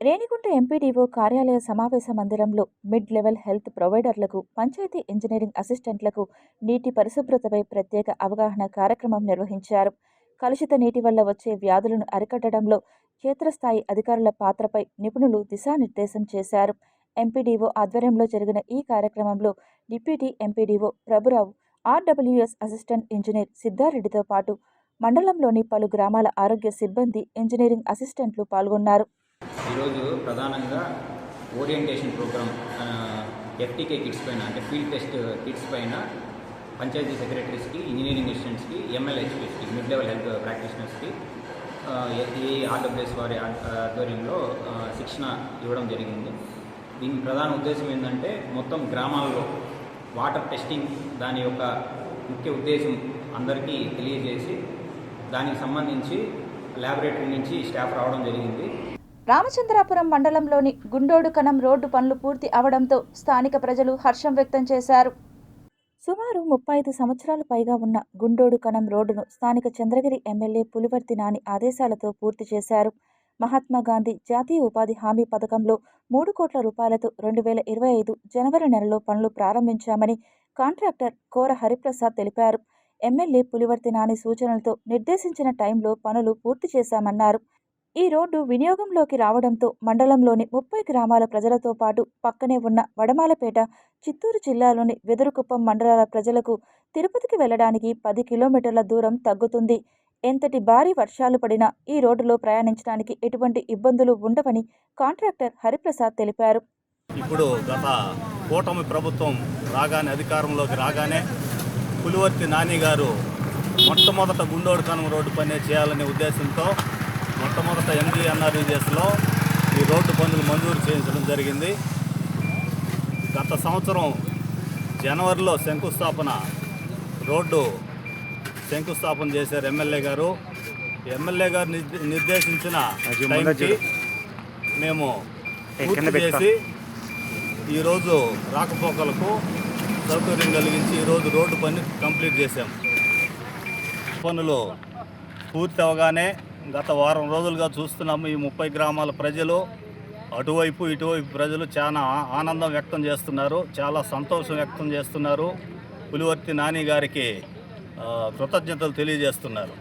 రేణిగుంట ఎంపీడీఓ కార్యాలయ సమావేశ మందిరంలో మిడ్ లెవెల్ హెల్త్ ప్రొవైడర్లకు, పంచాయతీ ఇంజనీరింగ్ అసిస్టెంట్లకు నీటి పరిశుభ్రతపై ప్రత్యేక అవగాహన కార్యక్రమం నిర్వహించారు. కలుషిత నీటి వల్ల వచ్చే వ్యాధులను అరికట్టడంలో క్షేత్రస్థాయి అధికారుల పాత్రపై నిపుణులు దిశానిర్దేశం చేశారు. ఎంపీడీఓ ఆధ్వర్యంలో జరిగిన ఈ కార్యక్రమంలో deputy MPDO Prabhurao, RWS assistant engineer సిద్ధారెడ్డితో పాటు మండలంలోని పలు గ్రామాల ఆరోగ్య సిబ్బంది, ఇంజనీరింగ్ అసిస్టెంట్లు పాల్గొన్నారు. ఈరోజు ప్రధానంగా ఓరియంటేషన్ ప్రోగ్రామ్ FTK కిట్స్ పైన, అంటే ఫీల్డ్ టెస్ట్ కిట్స్ పైన పంచాయతీ సెక్రటరీస్కి, ఇంజనీరింగ్ అసిస్టెంట్స్కి, MLHPస్కి, మిడ్ లెవెల్ హెల్త్ ప్రాక్టీషనర్స్కి ఈ RWS వారి ఆధ్వర్యంలో శిక్షణ ఇవ్వడం జరిగింది. దీని ప్రధాన ఉద్దేశం ఏంటంటే మొత్తం గ్రామాల్లో వాటర్ టెస్టింగ్, దాని యొక్క ముఖ్య ఉద్దేశం అందరికీ తెలియజేసి దానికి సంబంధించి ల్యాబొరేటరీ నుంచి స్టాఫ్ రావడం జరిగింది. రామచంద్రాపురం మండలంలోని గుండోడు కనం రోడ్డు పనులు పూర్తి అవడంతో స్థానిక ప్రజలు హర్షం వ్యక్తం చేశారు. సుమారు 35 సంవత్సరాలు పైగా ఉన్న గుండోడు కనం రోడ్డును స్థానిక చంద్రగిరి ఎమ్మెల్యే పులివర్తి నాని ఆదేశాలతో పూర్తి చేశారు. మహాత్మాగాంధీ జాతీయ ఉపాధి హామీ పథకంలో 3 కోట్ల రూపాయలతో 2025 జనవరి నెలలో పనులు ప్రారంభించామని కాంట్రాక్టర్ కోర హరిప్రసాద్ తెలిపారు. ఎమ్మెల్యే పులివర్తి నాని సూచనలతో నిర్దేశించిన టైంలో పనులు పూర్తి చేశామన్నారు. ఈ రోడ్డు వినియోగంలోకి రావడంతో మండలంలోని 30 గ్రామాల ప్రజలతో పాటు పక్కనే ఉన్న వడమాలపేట, చిత్తూరు జిల్లాలోని వెదురుకుప్పం మండలాల ప్రజలకు తిరుపతికి వెళ్లడానికి 10 కిలోమీటర్ల దూరం తగ్గుతుంది. ఎంతటి భారీ వర్షాలు పడినా ఈ రోడ్డులో ప్రయాణించడానికి ఎటువంటి ఇబ్బందులు ఉండవని కాంట్రాక్టర్ హరిప్రసాద్ తెలిపారు. ఇప్పుడు గత కూటమి ప్రభుత్వం అధికారంలోకి రాగానే పులివర్తి నాని గారు మొట్టమొదట గుండోడు కనం రోడ్డు పని చేయాలనే ఉద్దేశంతో మొట్టమొదట MGNREGSలో ఈ రోడ్డు పనులు మంజూరు చేయించడం జరిగింది. గత సంవత్సరం జనవరిలో శంకుస్థాపన చేశారు ఎమ్మెల్యే గారు. నిర్దేశించిన టైంకి మేము పూర్తి చేసి ఈరోజు రాకపోకలకు సౌకర్యం కలిగించి ఈరోజు రోడ్డు పని కంప్లీట్ చేశాం. పనులు పూర్తి అవగానే గత వారం రోజులుగా చూస్తున్నాము, ఈ 30 గ్రామాల ప్రజలు అటువైపు ఇటువైపు ప్రజలు చాలా ఆనందం వ్యక్తం చేస్తున్నారు, చాలా సంతోషం వ్యక్తం చేస్తున్నారు. పులివర్తి నాని గారికి కృతజ్ఞతలు తెలియజేస్తున్నారు.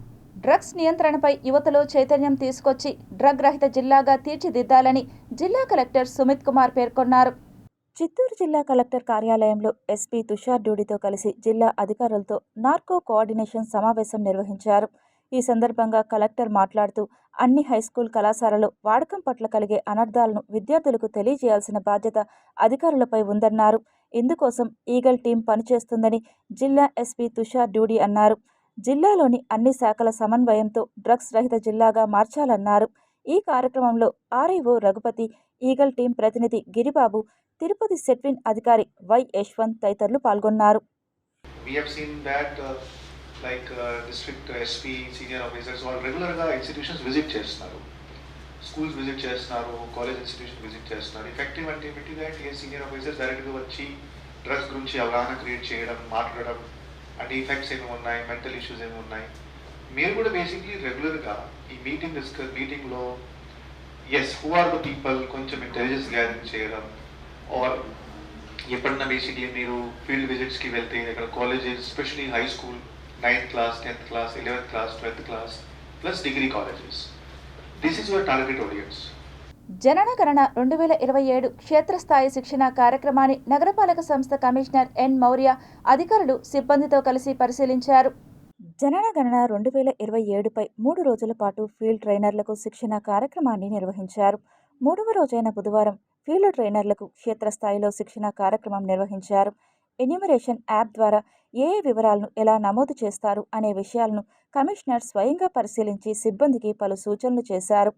డ్రగ్స్ నియంత్రణపై యువతలో చైతన్యం తీసుకొచ్చి డ్రగ్ రహిత జిల్లాగా తీర్చిదిద్దాలని జిల్లా కలెక్టర్ సుమిత్ కుమార్ పేర్కొన్నారు. చిత్తూరు జిల్లా కలెక్టర్ కార్యాలయంలో ఎస్పీ తుషార్ డ్యూడితో కలిసి జిల్లా అధికారులతో నార్కో కోఆర్డినేషన్ సమావేశం నిర్వహించారు. ఈ సందర్భంగా కలెక్టర్ మాట్లాడుతూ అన్ని హైస్కూల్ కళాశాలలో వాడకం పట్ల కలిగే అనర్థాలను విద్యార్థులకు తెలియజేయాల్సిన బాధ్యత అధికారులపై ఉందన్నారు. ఇందుకోసం ఈగల్ టీం పనిచేస్తుందని జిల్లా ఎస్పీ తుషార్ డ్యూడి అన్నారు. జిల్లాలోని అన్ని శాఖల సమన్వయంతో డ్రగ్స్ రహిత జిల్లాగా మార్చాలన్నారు. ఈ కార్యక్రమంలో RIO రఘుపతి, ఈగల్ టీం ప్రతినిధి గిరిబాబు, తిరుపతి సెట్విన్ అధికారి వై యశ్వంత్ తదితరులు పాల్గొన్నారు. డిస్ట్రిక్ట్ SP, సీనియర్ ఆఫీసర్స్ వాళ్ళు రెగ్యులర్గా ఇన్స్టిట్యూషన్స్ విజిట్ చేస్తున్నారు, స్కూల్స్ విజిట్ చేస్తున్నారు, కాలేజ్ ఇన్స్టిట్యూషన్ విజిట్ చేస్తున్నారు. ఎఫెక్టివ్ అంటే ఏమిటిగా సీనియర్ ఆఫీసర్స్ డైరెక్ట్గా వచ్చి డ్రగ్స్ గురించి అవగాహన క్రియేట్ చేయడం, మాట్లాడడం, అంటే ఎఫెక్ట్స్ ఏమి ఉన్నాయి, మెంటల్ ఇష్యూస్ ఏమి ఉన్నాయి. మీరు కూడా బేసిక్లీ రెగ్యులర్గా ఈ మీటింగ్లో హూ ఆర్ ద పీపుల్ కొంచెం ఇంటెలిజెన్స్ గ్యాదరింగ్ చేయడం, ఆర్ ఎప్పుడన్నా బేసిక్లీ మీరు ఫీల్డ్ విజిట్స్కి వెళ్తే ఇక్కడ colleges especially high school 9th class, 10th class, 11th class, 12th class, plus degree colleges. This is your target audience. జననగణన 2027 క్షేత్రస్థాయి శిక్షణ కార్యక్రమాన్ని నగరపాలక సంస్థ కమిషనర్ ఎన్ మౌర్య అధికారులు సిబ్బందితో కలిసి పరిశీలించారు. జననగణన 2027పై 3 రోజుల పాటు ఫీల్డ్ ట్రైనర్లకు శిక్షణ కార్యక్రమాన్ని నిర్వహించారు. 3వ రోజైన బుధవారం ఫీల్డ్ ట్రైనర్లకు క్షేత్రస్థాయిలో శిక్షణ కార్యక్రమం నిర్వహించారు. ఎన్యూమరేషన్ యాప్ ద్వారా ఏ వివరాలను ఎలా నమోదు చేస్తారు అనే విషయాలను కమిషనర్ స్వయంగా పరిశీలించి సిబ్బందికి పలు సూచనలు చేశారు.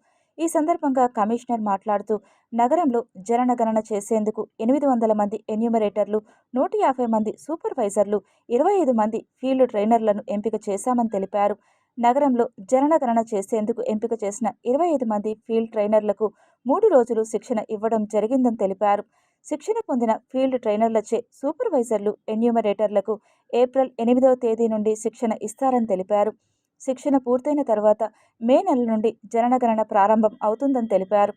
ఈ సందర్భంగా కమిషనర్ మాట్లాడుతూ నగరంలో జననగణన చేసేందుకు 800 మంది ఎన్యూమరేటర్లు, 150 మంది సూపర్వైజర్లు, 25 మంది ఫీల్డ్ ట్రైనర్లను ఎంపిక చేశామని తెలిపారు. నగరంలో జననగణన చేసేందుకు ఎంపిక చేసిన 25 మంది ఫీల్డ్ ట్రైనర్లకు 3 రోజులు శిక్షణ ఇవ్వడం జరిగిందని తెలిపారు. శిక్షణ పొందిన ఫీల్డ్ ట్రైనర్లచే సూపర్వైజర్లు, ఎన్యూమరేటర్లకు ఏప్రిల్ 8వ తేదీ నుండి శిక్షణ ఇస్తారని తెలిపారు. శిక్షణ పూర్తయిన తర్వాత మే నెల నుండి జననగణన ప్రారంభం అవుతుందని తెలిపారు.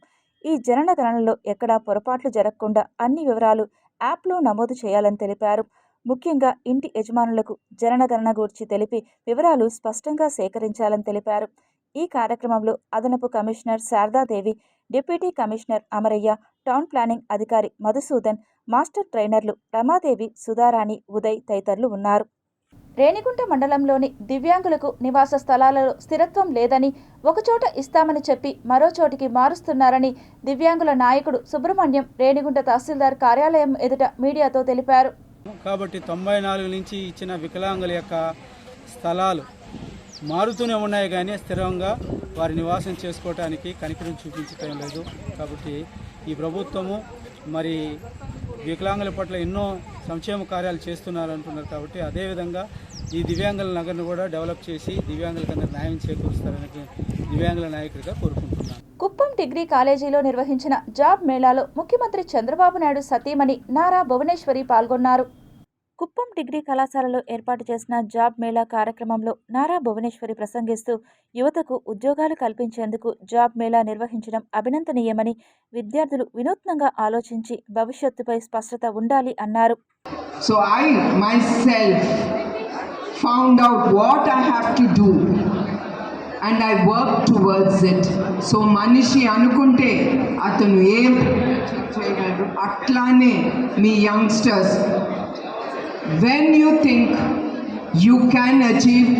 ఈ జననగణనలో ఎక్కడా పొరపాట్లు జరగకుండా అన్ని వివరాలు యాప్లో నమోదు చేయాలని తెలిపారు. ముఖ్యంగా ఇంటి యజమానులకు జననగణన గూర్చి తెలిపి వివరాలు స్పష్టంగా సేకరించాలని తెలిపారు. ఈ కార్యక్రమంలో అదనపు commissioner Sharadadevi, deputy commissioner Amaraiah, town planning అధికారి మధుసూదన్, మాస్టర్ ట్రైనర్లు రమాదేవి, సుధారాణి, ఉదయ్ తదితరులు ఉన్నారు. రేణిగుంట మండలంలోని దివ్యాంగులకు నివాస స్థలాలలో స్థిరత్వం లేదని, ఒకచోట ఇస్తామని చెప్పి మరో చోటికి మారుస్తున్నారని దివ్యాంగుల నాయకుడు సుబ్రహ్మణ్యం రేణిగుంట తహసీల్దార్ కార్యాలయం ఎదుట మీడియాతో తెలిపారు. కాబట్టి 94 నుంచి ఇచ్చిన వికలాంగుల యొక్క స్థలాలు మారుతూనే ఉన్నాయి, కానీ స్థిరంగా వారి నివాసం చేసుకోవడానికి కనికరం చూపించటం లేదు. కాబట్టి ఈ ప్రభుత్వము మరి వికలాంగుల పట్ల ఎన్నో సంక్షేమ కార్యాలు చేస్తున్నారంటున్నారు. కాబట్టి అదేవిధంగా ఈ దివ్యాంగుల నగర్ను కూడా డెవలప్ చేసి దివ్యాంగులకు అందరూ న్యాయం చేకూరుస్తారని దివ్యాంగుల నాయకుడిగా కోరుకుంటున్నాను. కుప్పం డిగ్రీ కాలేజీలో నిర్వహించిన జాబ్ మేళాలో ముఖ్యమంత్రి చంద్రబాబు నాయుడు సతీమణి నారా భువనేశ్వరి పాల్గొన్నారు. కుప్పం డిగ్రీ కళాశాలలో ఏర్పాటు చేసిన జాబ్ మేళా కార్యక్రమంలో నారా భువనేశ్వరి ప్రసంగిస్తూ యువతకు ఉద్యోగాలు కల్పించేందుకు జాబ్ మేళా నిర్వహించడం అభినందనీయమని, విద్యార్థులు వినూత్నంగా ఆలోచించి భవిష్యత్తుపై స్పష్టత ఉండాలి అన్నారు. So I myself found out what I have to do and I worked towards it. So మనిషి అనుకుంటే అతను ఏం చేయగలరు, అట్లానే మీ youngsters, when you think you can achieve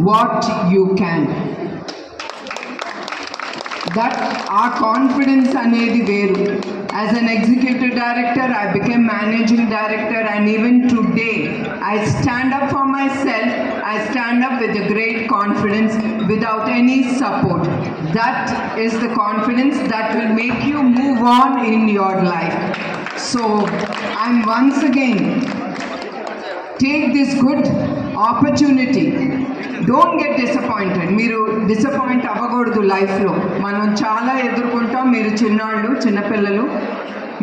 what you can, that our confidence anedi veru. As an executive director, I became managing director, and even today I stand up for myself. I stand up with a great confidence without any support. That is the confidence that will make you move on in your life. So I'm once again take this good opportunity. Don't get disappointed. మీరు disappoint అవ్వకూడదు లైఫ్లో. మనం చాలా ఎదుర్కొంటాం. మీరు చిన్నాళ్ళు, చిన్నపిల్లలు,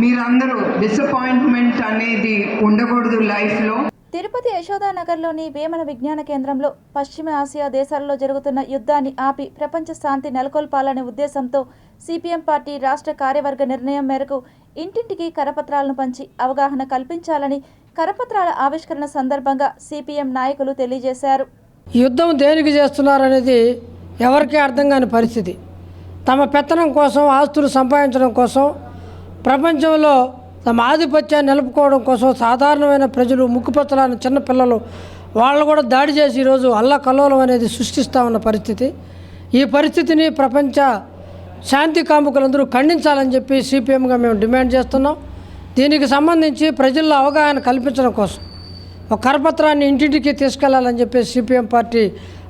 మీరందరూ disappointment అనేది ఉండకూడదు లైఫ్లో. తిరుపతి యశోదానగర్లోని వేమన విజ్ఞాన కేంద్రంలో పశ్చిమ ఆసియా దేశాలలో జరుగుతున్న యుద్ధాన్ని ఆపి ప్రపంచ శాంతి నెలకొల్పాలనే ఉద్దేశంతో సిపిఎం పార్టీ రాష్ట్ర కార్యవర్గ నిర్ణయం మేరకు ఇంటింటికి కరపత్రాలను పంచి అవగాహన కల్పించాలని కరపత్రాల ఆవిష్కరణ సందర్భంగా సిపిఎం నాయకులు తెలియజేశారు. యుద్ధం దేనికి చేస్తున్నారనేది ఎవరికీ అర్థం కాని పరిస్థితి. తమ పెత్తనం కోసం, ఆస్తులు సంపాదించడం కోసం, ప్రపంచంలో తమ ఆధిపత్యాన్ని నిలుపుకోవడం కోసం సాధారణమైన ప్రజలు, ముక్కుపచ్చలాని చిన్నపిల్లలు వాళ్ళు కూడా దాడి చేసి ఈరోజు అల్లకల్లోలం అనేది సృష్టిస్తూ ఉన్న పరిస్థితి. ఈ పరిస్థితిని ప్రపంచ శాంతి కాముకులందరూ ఖండించాలని చెప్పి సిపిఎంగా మేము డిమాండ్ చేస్తున్నాం. దీనికి సంబంధించి ప్రజల్లో అవగాహన కల్పించడం కోసం ఒక కరపత్రాన్ని ఇంటింటికి తీసుకెళ్లాలని చెప్పి సిపిఎం పార్టీ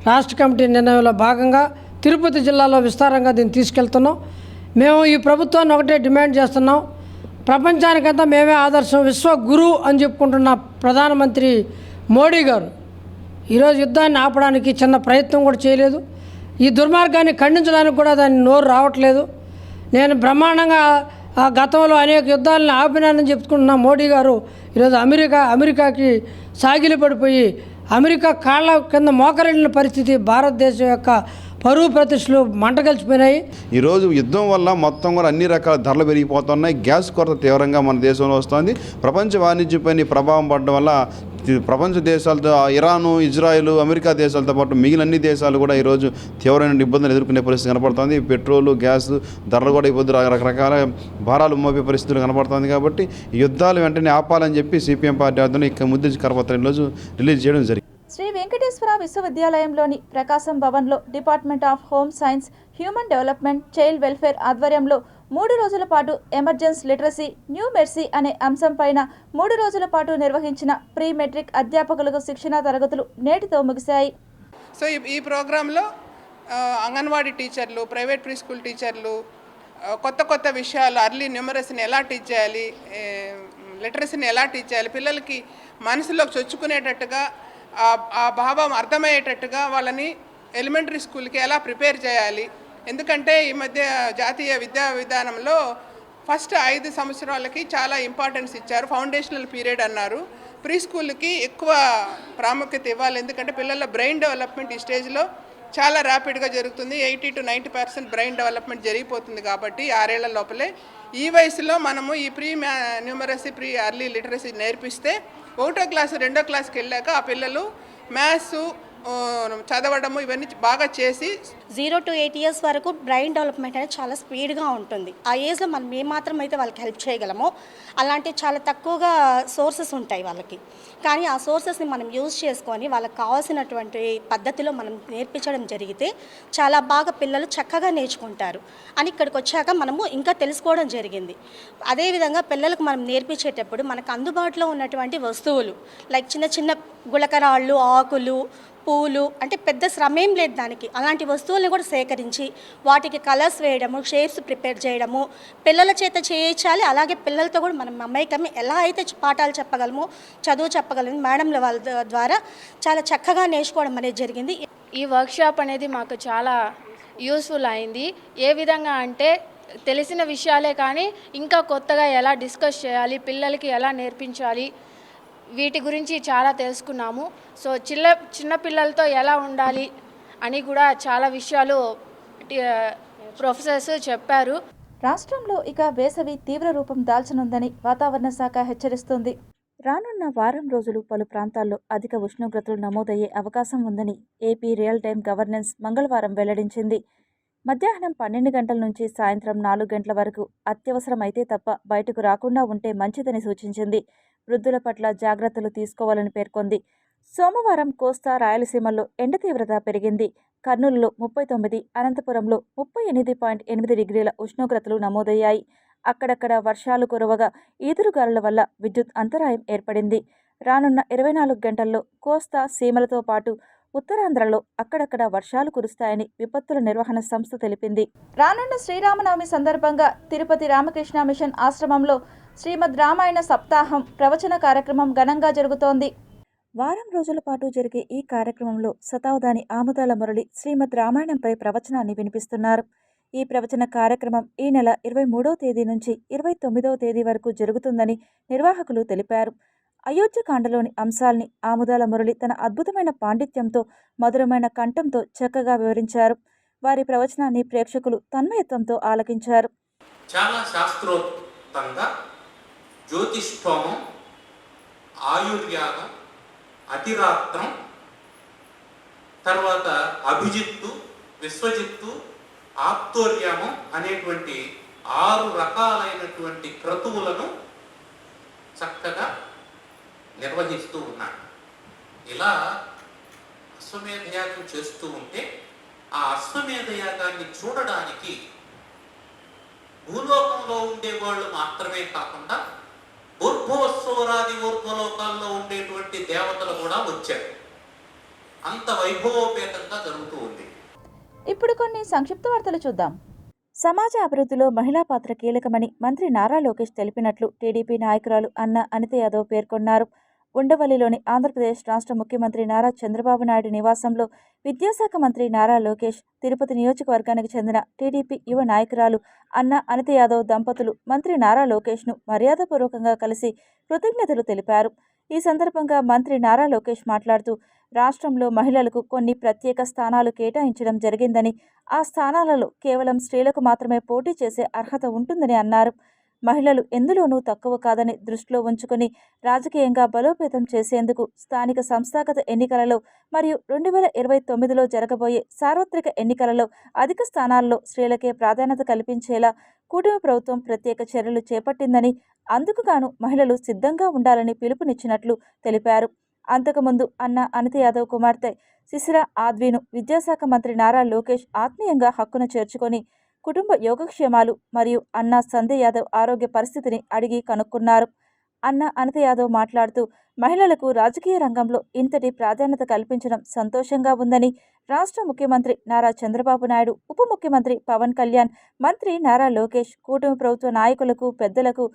రాష్ట్ర కమిటీ నిర్ణయంలో భాగంగా తిరుపతి జిల్లాలో విస్తారంగా దీన్ని తీసుకెళ్తున్నాం. మేము ఈ ప్రభుత్వాన్ని ఒకటే డిమాండ్ చేస్తున్నాం. ప్రపంచానికంతా మేమే ఆదర్శం, విశ్వగురు అని చెప్పుకుంటున్న ప్రధానమంత్రి మోడీ గారు ఈరోజు యుద్ధాన్ని ఆపడానికి చిన్న ప్రయత్నం కూడా చేయలేదు. ఈ దుర్మార్గాన్ని ఖండించడానికి కూడా దాన్ని నోరు రావట్లేదు. నేను బ్రహ్మాండంగా గతంలో అనేక యుద్ధాలను ఆపినానని చెప్పుకుంటున్న మోడీ గారు ఈరోజు అమెరికాకి సాగిలి పడిపోయి అమెరికా కాళ్ళ కింద మోకరిల్లిన పరిస్థితి. భారతదేశం యొక్క పరువు ప్రతిష్టలు మంటగలిచిపోయినాయి. ఈరోజు యుద్ధం వల్ల మొత్తం కూడా అన్ని రకాల ధరలు పెరిగిపోతున్నాయి. గ్యాస్ కొరత తీవ్రంగా మన దేశంలో వస్తుంది. ప్రపంచ వాణిజ్యపై ప్రభావం పడడం వల్ల ప్రపంచ దేశాలతో ఇరాను, ఇజ్రాయెల్, అమెరికా దేశాలతో పాటు మిగిలిన అన్ని దేశాలు కూడా ఈరోజు తీవ్రమైన ఇబ్బందులు ఎదుర్కొనే పరిస్థితి కనపడుతుంది. పెట్రోలు, గ్యాస్ ధరలు కూడా ఇప్పుడు రకరకాల భారాలు మోపే పరిస్థితులు కనపడుతుంది. కాబట్టి ఈ యుద్ధాలు వెంటనే ఆపాలని చెప్పి సిపిఎం పార్టీ ఆధ్వర్యంలో ఇక ముద్రించి కరపత్రం ఈరోజు రిలీజ్ చేయడం జరిగింది. శ్రీ వెంకటేశ్వర విశ్వవిద్యాలయంలోని ప్రకాశం భవన్లో department of home science, human development, child welfare ఆధ్వర్యంలో 3 రోజుల పాటు ఎమర్జెన్సీ లిటరసీ, న్యూ మెర్సీ అనే అంశం పైన 3 రోజుల పాటు నిర్వహించిన ప్రీ మెట్రిక్ అధ్యాపకులకు శిక్షణా తరగతులు నేటితో ముగిశాయి. సో ఈ ప్రోగ్రాంలో అంగన్వాడీ టీచర్లు, ప్రైవేట్ ప్రీ స్కూల్ టీచర్లు కొత్త విషయాలు, అర్లీ న్యూమరసీని ఎలా టీచ్ చేయాలి, లిటరసీని ఎలా టీచ్ చేయాలి, పిల్లలకి మనసులోకి చొచ్చుకునేటట్టుగా ఆ భావం అర్థమయ్యేటట్టుగా వాళ్ళని ఎలిమెంటరీ స్కూల్కి ఎలా ప్రిపేర్ చేయాలి. ఎందుకంటే ఈ మధ్య జాతీయ విద్యా విధానంలో ఫస్ట్ 5 సంవత్సరాలకి చాలా ఇంపార్టెన్స్ ఇచ్చారు, ఫౌండేషనల్ పీరియడ్ అన్నారు. ప్రీ స్కూల్కి ఎక్కువ ప్రాముఖ్యత ఇవ్వాలి. ఎందుకంటే పిల్లల బ్రెయిన్ డెవలప్మెంట్ ఈ స్టేజ్లో చాలా ర్యాపిడ్గా జరుగుతుంది. 80 to 90% బ్రెయిన్ డెవలప్మెంట్ జరిగిపోతుంది. కాబట్టి 6 ఏళ్ల లోపలే ఈ వయసులో మనము ఈ pre numeracy, pre early literacy నేర్పిస్తే 1వ క్లాసు 2వ క్లాస్కి వెళ్ళాక ఆ పిల్లలు మ్యాథ్స్ చదవడము ఇవన్నీ బాగా చేసి 0 to 8 years వరకు బ్రెయిన్ డెవలప్మెంట్ అనేది చాలా స్పీడ్గా ఉంటుంది. ఆ ఏజ్లో మనం ఏమాత్రం అయితే వాళ్ళకి హెల్ప్ చేయగలమో అలాంటి చాలా తక్కువగా సోర్సెస్ ఉంటాయి వాళ్ళకి. కానీ ఆ సోర్సెస్ని మనం యూజ్ చేసుకొని వాళ్ళకి కావాల్సినటువంటి పద్ధతిలో మనం నేర్పించడం జరిగితే చాలా బాగా పిల్లలు చక్కగా నేర్చుకుంటారు అని ఇక్కడికి వచ్చాక మనము ఇంకా తెలుసుకోవడం జరిగింది. అదేవిధంగా పిల్లలకు మనం నేర్పించేటప్పుడు మనకు అందుబాటులో ఉన్నటువంటి వస్తువులు లైక్ చిన్న గుళకరాళ్ళు, ఆకులు, పూలు, అంటే పెద్ద శ్రమేం లేదు దానికి. అలాంటి వస్తువుల్ని కూడా సేకరించి వాటికి కలర్స్ వేయడము, షేప్స్ ప్రిపేర్ చేయడము పిల్లల చేత చేయించాలి. అలాగే పిల్లలతో కూడా మనం మమైకం ఎలా అయితే పాఠాలు చెప్పగలమో, చదువు చెప్పగలము మేడంల వాళ్ళ ద్వారా చాలా చక్కగా నేర్చుకోవడం అనేది జరిగింది. ఈ వర్క్షాప్ అనేది మాకు చాలా యూస్ఫుల్ అయింది. ఏ విధంగా అంటే తెలిసిన విషయాలే కానీ ఇంకా కొత్తగా ఎలా డిస్కస్ చేయాలి, పిల్లలకి ఎలా నేర్పించాలి, వీటి గురించి చాలా తెలుసుకున్నాము. సో చిన్న పిల్లలతో ఎలా ఉండాలి అని కూడా చాలా విషయాలు ప్రొఫెసర్స్ చెప్పారు. రాష్ట్రంలో ఇక వేసవి తీవ్ర రూపం దాల్చనుందని వాతావరణ శాఖ హెచ్చరిస్తుంది. రానున్న వారం రోజులు పలు ప్రాంతాల్లో అధిక ఉష్ణోగ్రతలు నమోదయ్యే అవకాశం ఉందని ఏపీ రియల్ టైమ్ గవర్నెన్స్ మంగళవారం వెల్లడించింది. మధ్యాహ్నం 12 గంటల నుంచి సాయంత్రం 4 గంటల వరకు అత్యవసరమైతే తప్ప బయటకు రాకుండా ఉంటే మంచిదని సూచించింది. వృద్ధుల పట్ల జాగ్రత్తలు తీసుకోవాలని పేర్కొంది. సోమవారం కోస్తా, రాయలసీమల్లో ఎండ తీవ్రత పెరిగింది. కర్నూలులో 39, అనంతపురంలో 38.8 డిగ్రీల ఉష్ణోగ్రతలు నమోదయ్యాయి. అక్కడక్కడ వర్షాలు కురవగా ఈదురుగాలుల వల్ల విద్యుత్ అంతరాయం ఏర్పడింది. రానున్న 24 గంటల్లో కోస్తా, సీమలతో పాటు ఉత్తరాంధ్రలో అక్కడక్కడ వర్షాలు కురుస్తాయని విపత్తుల నిర్వహణ సంస్థ తెలిపింది. రానున్న శ్రీరామనవమి సందర్భంగా తిరుపతి రామకృష్ణ మిషన్ ఆశ్రమంలో శ్రీమద్ రామాయణ సప్తాహం ప్రవచన కార్యక్రమం ఘనంగా జరుగుతోంది. వారం రోజుల పాటు జరిగే ఈ కార్యక్రమంలో శతావధాని ఆముదాల మురళి శ్రీమద్ రామాయణంపై ప్రవచనాన్ని వినిపిస్తున్నారు. ఈ ప్రవచన కార్యక్రమం ఈ నెల 23వ తేదీ నుంచి 29వ తేదీ వరకు జరుగుతుందని నిర్వాహకులు తెలిపారు. అయోధ్యకాండలోని అంశాల్ని ఆముదాల మురళి తన అద్భుతమైన పాండిత్యంతో, మధురమైన కంఠంతో చక్కగా వివరించారు. వారి ప్రవచనాన్ని ప్రేక్షకులు తన్మయత్వంతో ఆలకించారు. చాలా శాస్త్రోక్తంగా జ్యోతిష్ఠోమం, ఆయుర్యాగం, అతిరాత్రం, తర్వాత అభిజిత్తు, విశ్వజిత్తు, ఆప్తోర్యామం అనేటువంటి 6 రకాలైనటువంటి క్రతువులను చక్కగా నిర్వహిస్తూ ఉన్నాడు. ఇలా అశ్వమేధయాగం చేస్తూ ఉంటే ఆ అశ్వమేధయాగాన్ని చూడడానికి భూలోకంలో ఉండేవాళ్ళు మాత్రమే కాకుండా ఊర్ధ్వస్వరాది ఊర్ధ్వలోకాల్లో ఉండేటువంటి దేవతలు కూడా వచ్చారు. అంత వైభవోపేతంగా జరుగుతూ ఉంది. ఇప్పుడు కొన్ని సంక్షిప్త వార్తలు చూద్దాం. సమాజ అభివృద్ధిలో మహిళా పాత్ర కీలకమని మంత్రి నారా లోకేష్ తెలిపినట్లు టీడీపీ నాయకురాలు అన్న అనిత యాదవ్ పేర్కొన్నారు. ఉండవల్లిలోని ఆంధ్రప్రదేశ్ రాష్ట్ర ముఖ్యమంత్రి నారా చంద్రబాబు నాయుడు నివాసంలో విద్యాశాఖ మంత్రి నారా లోకేష్, తిరుపతి నియోజకవర్గానికి చెందిన టీడీపీ యువ నాయకురాలు అన్న అనిత యాదవ్ దంపతులు మంత్రి నారా లోకేష్ను మర్యాదపూర్వకంగా కలిసి కృతజ్ఞతలు తెలిపారు. ఈ సందర్భంగా మంత్రి నారా లోకేష్ మాట్లాడుతూ రాష్ట్రంలో మహిళలకు కొన్ని ప్రత్యేక స్థానాలు కేటాయించడం జరిగిందని, ఆ స్థానాలలో కేవలం స్త్రీలకు మాత్రమే పోటీ చేసే అర్హత ఉంటుందని అన్నారు. మహిళలు ఎందులోనూ తక్కువ కాదని దృష్టిలో ఉంచుకుని రాజకీయంగా బలోపేతం చేసేందుకు స్థానిక సంస్థాగత ఎన్నికలలో మరియు 2029లో జరగబోయే సార్వత్రిక ఎన్నికలలో అధిక స్థానాల్లో స్త్రీలకే ప్రాధాన్యత కల్పించేలా కూటమి ప్రభుత్వం ప్రత్యేక చర్యలు చేపట్టిందని, అందుకుగాను మహిళలు సిద్ధంగా ఉండాలని పిలుపునిచ్చినట్లు తెలిపారు. అంతకుముందు అన్న అనిత యాదవ్ కుమార్తె శిశిర ఆద్విను విద్యాశాఖ మంత్రి నారా లోకేష్ ఆత్మీయంగా హక్కున చేర్చుకొని కుటుంబ యోగక్షేమాలు మరియు అన్న సంధ్య యాదవ్ ఆరోగ్య పరిస్థితిని అడిగి కనుక్కున్నారు. అన్న అనిత యాదవ్ మాట్లాడుతూ మహిళలకు రాజకీయ రంగంలో ఇంతటి ప్రాధాన్యత కల్పించడం సంతోషంగా ఉందని, రాష్ట్ర ముఖ్యమంత్రి నారా చంద్రబాబు నాయుడు, ఉప ముఖ్యమంత్రి పవన్ కళ్యాణ్, మంత్రి నారా లోకేష్, కూటమి ప్రభుత్వ నాయకులకు, పెద్దలకు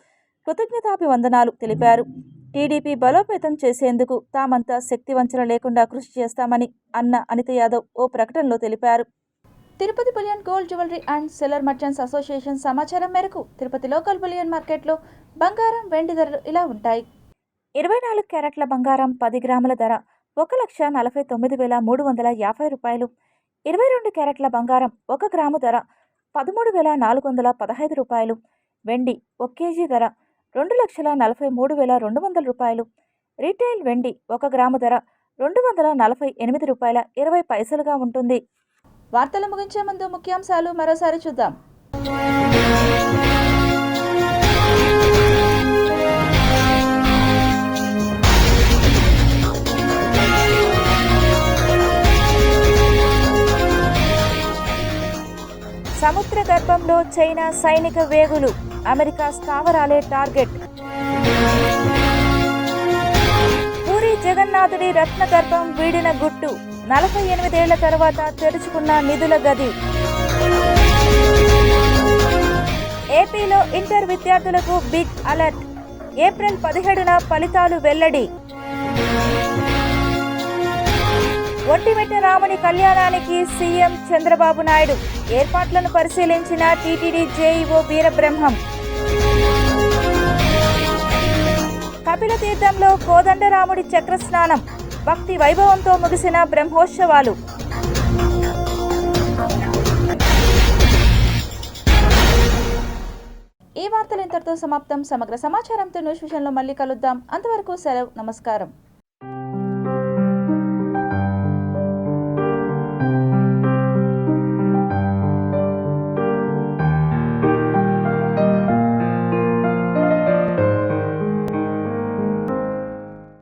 కృతజ్ఞతాభివందనాలు తెలిపారు. టీడీపీ బలోపేతం చేసేందుకు తామంతా శక్తివంచన లేకుండా కృషి చేస్తామని అన్న అనిత యాదవ్ ఓ ప్రకటనలో తెలిపారు. Tirupati bullion gold jewellery and silver merchants association సమాచారం మేరకు తిరుపతి లోకల్ బులియన్ మార్కెట్లో బంగారం, వెండి ధరలు ఇలా ఉంటాయి. 24 క్యారెట్ల బంగారం 10 గ్రాముల ధర 1,49,350 రూపాయలు. 22 క్యారెట్ల బంగారం 1 గ్రాము ధర 13,415 రూపాయలు. వెండి 1 కేజీ ధర 2,43,200 రూపాయలు. రీటైల్ వెండి 1 గ్రాము ధర 248 రూపాయల 20 పైసలుగా ఉంటుంది. వార్తలు ముగించే ముందు ముఖ్యాంశాలు మరోసారి చూద్దాం. సముద్ర గర్భంలో చైనా సైనిక వేగులు, అమెరికా స్థావరాలే టార్గెట్. పూరి జగన్నాథుడి రత్న గర్భం వీడిన గుట్టు, 48 ఏళ్ల తర్వాత తెరుచుకున్న నిధుల గది. ఏపీలో ఇంటర్ విద్యార్థులకు బిగ్ అలర్ట్, ఏప్రిల్ 17న ఫలితాలు వెల్లడి. ఒంటిమిట్ట రాముని కళ్యాణానికి సీఎం చంద్రబాబు నాయుడు, ఏర్పాట్లను పరిశీలించిన టీటీడీ జేఈఓ వీరబ్రహ్మం. కపిల తీర్థంలో కోదండరాముడి చక్రస్నానం, భక్తి వైభవంతో ముగిసిన బ్రహ్మోత్సవాలు. ఈ వార్తలు ఇంతటితో సమాప్తం. సమగ్ర సమాచారంతో న్యూస్ విషయంలో మళ్ళీ కలుద్దాం. అంతవరకు సెలవు. నమస్కారం.